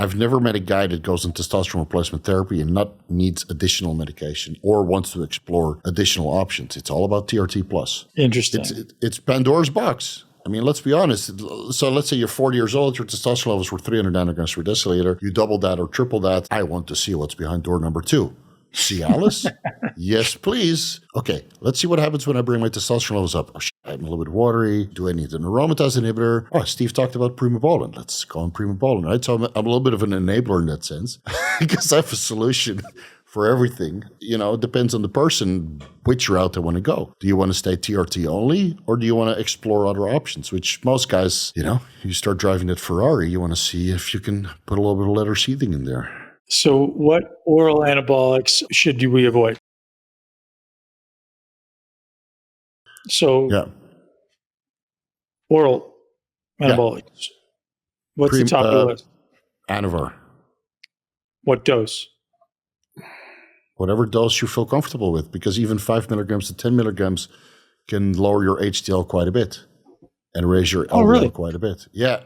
I've never met a guy that goes on testosterone replacement therapy and not needs additional medication or wants to explore additional options. It's all about TRT plus. Interesting. It's Pandora's box. I mean, let's be honest. So let's say you're 40 years old, your testosterone levels were 300 nanograms per deciliter. You double that or triple that. I want to see what's behind door number 2. Cialis? Yes, please. Okay, let's see what happens when I bring my testosterone levels up. Oh, shit, I'm a little bit watery. Do I need an aromatase inhibitor? Oh, Steve talked about primobolan. Let's go on primobolan, right? So I'm a little bit of an enabler in that sense because I have a solution for everything. It depends on the person, which route they want to go. Do you want to stay TRT only, or do you want to explore other options? Which most guys, you start driving that Ferrari, you want to see if you can put a little bit of leather seating in there. So what oral anabolics should we avoid? So oral anabolics. Yeah. What's the top of the list? Anavar. What dose? Whatever dose you feel comfortable with, because even 5 milligrams to 10 milligrams can lower your HDL quite a bit and raise your LDL quite a bit. Yeah.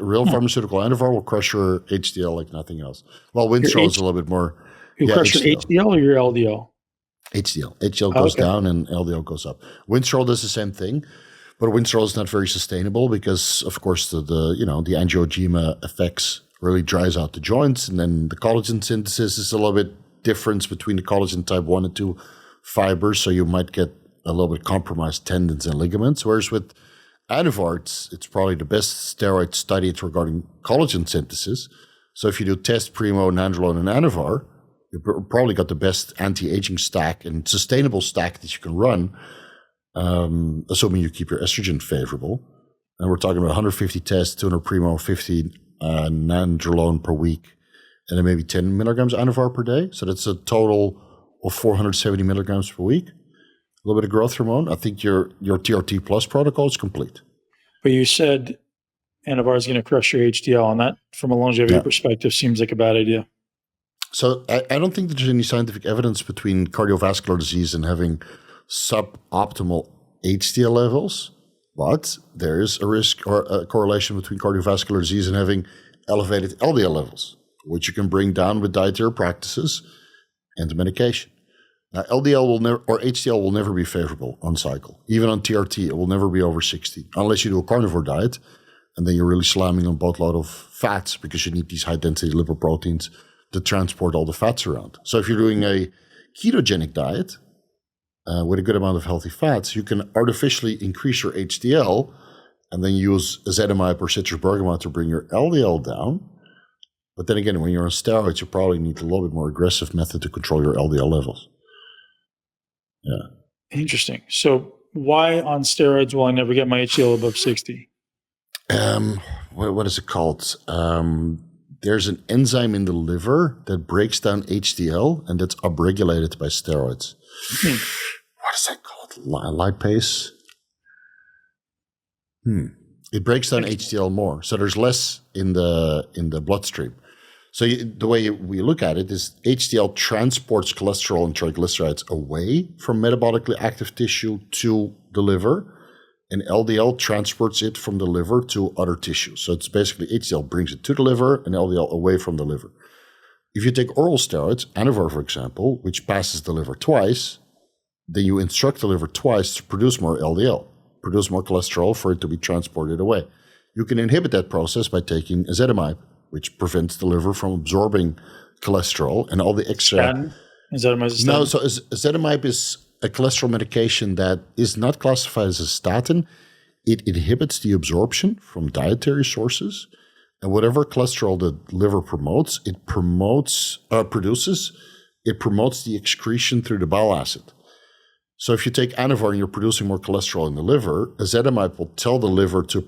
Real pharmaceutical Anavar will crush your HDL like nothing else. Well, Winstrol is a little bit more. You crush your HDL or your LDL? HDL. HDL goes down and LDL goes up. Winstrol does the same thing, but Winstrol is not very sustainable because, of course, the angioedema effects really dries out the joints, and then the collagen synthesis is a little bit difference between the collagen type 1 and 2 fibers, so you might get a little bit compromised tendons and ligaments, whereas with Anavar, it's probably the best steroid studied regarding collagen synthesis. So if you do test Primo, Nandrolone, and Anavar, you probably got the best anti-aging stack and sustainable stack that you can run, assuming you keep your estrogen favorable. And we're talking about 150 tests, 200 Primo, 50 Nandrolone per week, and then maybe 10 milligrams Anavar per day. So that's a total of 470 milligrams per week. A little bit of growth hormone. I think your TRT plus protocol is complete. But you said Anavar is going to crush your HDL, and that, from a longevity perspective, seems like a bad idea. So I don't think there's any scientific evidence between cardiovascular disease and having suboptimal HDL levels, but there is a risk or a correlation between cardiovascular disease and having elevated LDL levels, which you can bring down with dietary practices and the medication. Now, LDL will never, or HDL will never be favorable on cycle. Even on TRT, it will never be over 60, unless you do a carnivore diet, and then you're really slamming on a boatload of fats because you need these high-density lipoproteins to transport all the fats around. So if you're doing a ketogenic diet with a good amount of healthy fats, you can artificially increase your HDL and then use ezetimibe or citrus bergamot to bring your LDL down. But then again, when you're on steroids, you probably need a little bit more aggressive method to control your LDL levels. Yeah. Interesting. So why on steroids will I never get my HDL above 60? What is it called? There's an enzyme in the liver that breaks down HDL, and that's upregulated by steroids. What is that called? Lipase? It breaks down HDL more, so there's less in the bloodstream. So the way we look at it is HDL transports cholesterol and triglycerides away from metabolically active tissue to the liver, and LDL transports it from the liver to other tissues. So it's basically HDL brings it to the liver and LDL away from the liver. If you take oral steroids, Anavar, for example, which passes the liver twice, then you instruct the liver twice to produce more LDL, produce more cholesterol for it to be transported away. You can inhibit that process by taking ezetimibe, which prevents the liver from absorbing cholesterol and all the extra. Ezetimibe is a statin? No, so ezetimibe is a cholesterol medication that is not classified as a statin. It inhibits the absorption from dietary sources, and whatever cholesterol the liver promotes, it promotes the excretion through the bile acid. So if you take Anavar and you're producing more cholesterol in the liver, ezetimibe will tell the liver to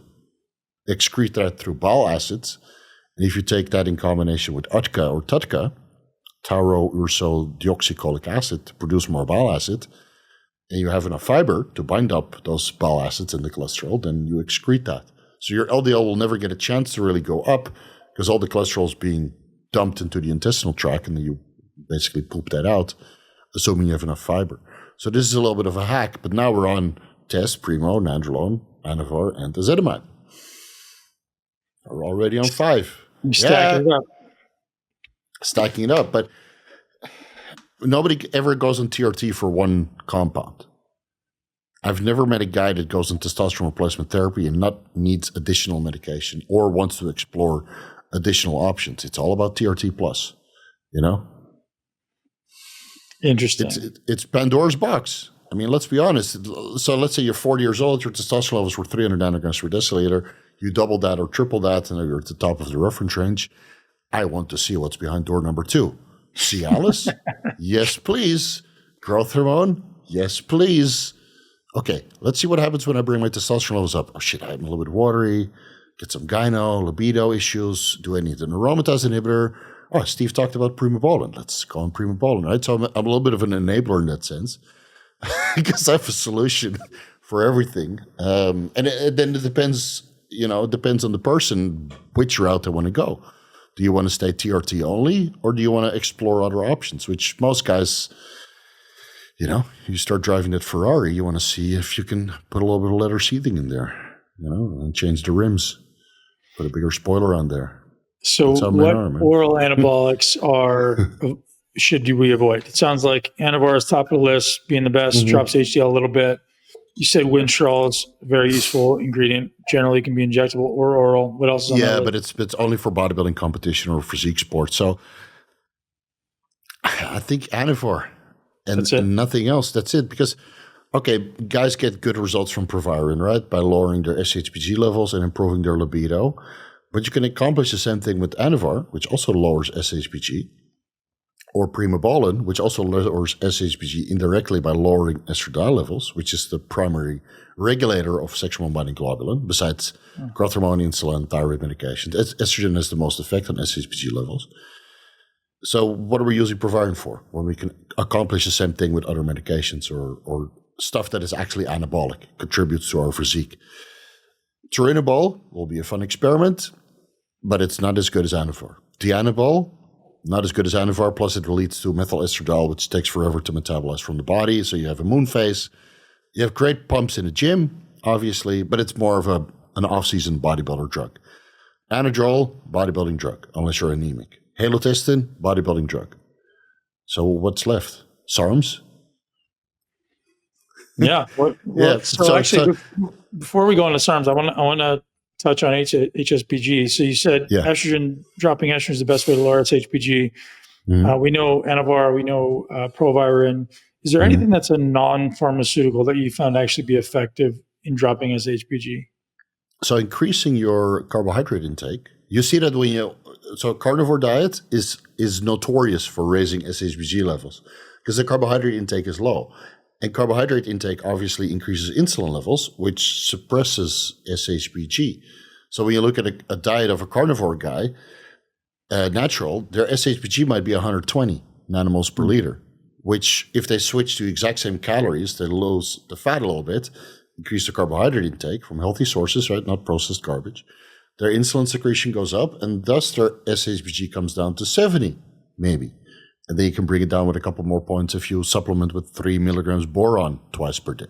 excrete that through bile acids. And if you take that in combination with UTCA or TUDCA, tauroursodeoxycholic acid, to produce more bile acid, and you have enough fiber to bind up those bile acids and the cholesterol, then you excrete that. So your LDL will never get a chance to really go up because all the cholesterol is being dumped into the intestinal tract, and then you basically poop that out, assuming you have enough fiber. So this is a little bit of a hack, but now we're on test, Primo, Nandrolone, Anavar, and ezetimibe. We're already on 5. You're stacking it up. stacking it up. But nobody ever goes on TRT for one compound. I've never met a guy that goes on testosterone replacement therapy and not needs additional medication or wants to explore additional options. It's all about TRT plus, you know? Interesting. It's Pandora's box. I mean, let's be honest. So let's say you're 40 years old, your testosterone levels were 300 nanograms per deciliter. You double that or triple that, and you're at the top of the reference range. I want to see what's behind door number 2. Cialis? Yes, please. Growth hormone? Yes, please. Okay, let's see what happens when I bring my testosterone levels up. Oh, shit, I'm a little bit watery. Get some gyno, libido issues. Do I need an aromatase inhibitor? Oh, Steve talked about primobolan. Let's go on primobolan, right? So I'm a little bit of an enabler in that sense because I have a solution for everything. And then it depends, it depends on the person which route they want to go. Do you want to stay TRT only, or do you want to explore other options, which most guys, you start driving that Ferrari, you want to see if you can put a little bit of leather sheathing in there, and change the rims, put a bigger spoiler on there. So what oral anabolics should we avoid? It sounds like Anavar is top of the list, being the best, drops HDL a little bit. You said Winstrol is a very useful ingredient. Generally can be injectable or oral. What else is on that list? But it's only for bodybuilding competition or physique sport. So I think Anavar and nothing else. That's it. Because, guys get good results from Proviron, right? By lowering their SHBG levels and improving their libido. But you can accomplish the same thing with Anavar, which also lowers SHBG, or primobolan, which also lowers SHBG indirectly by lowering estradiol levels, which is the primary regulator of sexual binding globulin, besides growth hormone, insulin, and thyroid medications. Estrogen has the most effect on SHBG levels. So what are we using Proviron for when we can accomplish the same thing with other medications or stuff that is actually anabolic, contributes to our physique? Turinabol will be a fun experiment, but it's not as good as Anavar. Dianabol, not as good as Anavar, plus it leads to methyl estradiol, which takes forever to metabolize from the body. So you have a moon phase. You have great pumps in the gym, obviously, but it's more of an off-season bodybuilder drug. Anadrol, bodybuilding drug, unless you're anemic. Halotestin, bodybuilding drug. So what's left? SARMs? Yeah. Before we go into SARMs, I want to touch on HSBG. So you said dropping estrogen is the best way to lower SHBG. We know Anavar, we know Proviron. Is there anything that's a non-pharmaceutical that you found actually be effective in dropping SHBG? So increasing your carbohydrate intake. You see that so carnivore diet is notorious for raising SHBG levels because the carbohydrate intake is low. And carbohydrate intake obviously increases insulin levels, which suppresses SHBG. So when you look at a diet of a carnivore guy, natural, their SHBG might be 120 nanomoles per liter, which if they switch to the exact same calories, they lose the fat a little bit, increase the carbohydrate intake from healthy sources, right, not processed garbage. Their insulin secretion goes up, and thus their SHBG comes down to 70, maybe. And then you can bring it down with a couple more points if you supplement with 3 milligrams boron twice per day,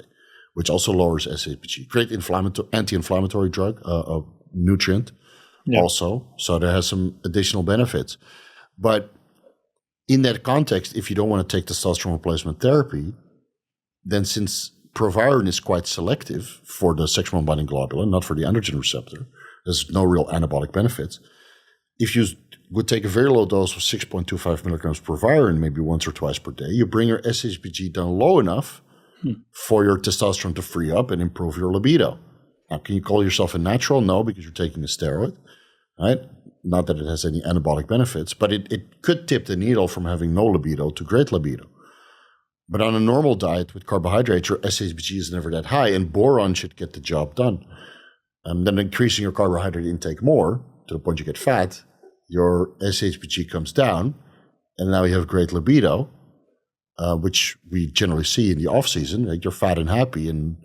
which also lowers SHBG. Great anti-inflammatory drug, a nutrient also. So there has some additional benefits. But in that context, if you don't want to take testosterone replacement therapy, then since Proviron is quite selective for the sexual binding globulin, not for the androgen receptor, there's no real anabolic benefits. If you would take a very low dose of 6.25 milligrams per Proviron, maybe once or twice per day, you bring your SHBG down low enough for your testosterone to free up and improve your libido. Now, can you call yourself a natural? No, because you're taking a steroid, right? Not that it has any anabolic benefits, but it could tip the needle from having no libido to great libido. But on a normal diet with carbohydrates, your SHBG is never that high, and boron should get the job done. Then increasing your carbohydrate intake more, to the point you get fat, your SHBG comes down, and now you have great libido, which we generally see in the off-season. Like you're fat and happy and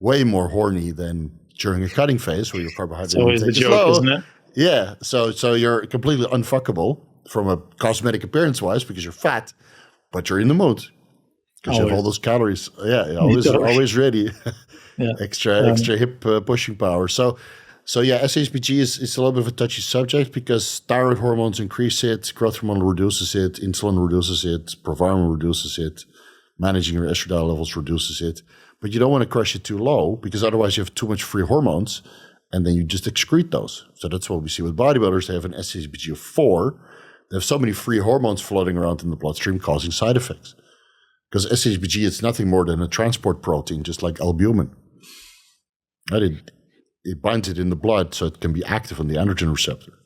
way more horny than during a cutting phase where your carbohydrate intake is low. Isn't it? Yeah, so you're completely unfuckable from a cosmetic appearance-wise because you're fat, but you're in the mood because you have all those calories. Yeah, always ready. Extra hip pushing power. So So yeah, SHBG is a little bit of a touchy subject because thyroid hormones increase it, growth hormone reduces it, insulin reduces it, proviron reduces it, managing your estradiol levels reduces it. But you don't want to crush it too low because otherwise you have too much free hormones and then you just excrete those. So that's what we see with bodybuilders. They have an SHBG of 4. They have so many free hormones floating around in the bloodstream causing side effects. Because SHBG is nothing more than a transport protein, just like albumin. Right? It binds it in the blood so it can be active on the androgen receptor.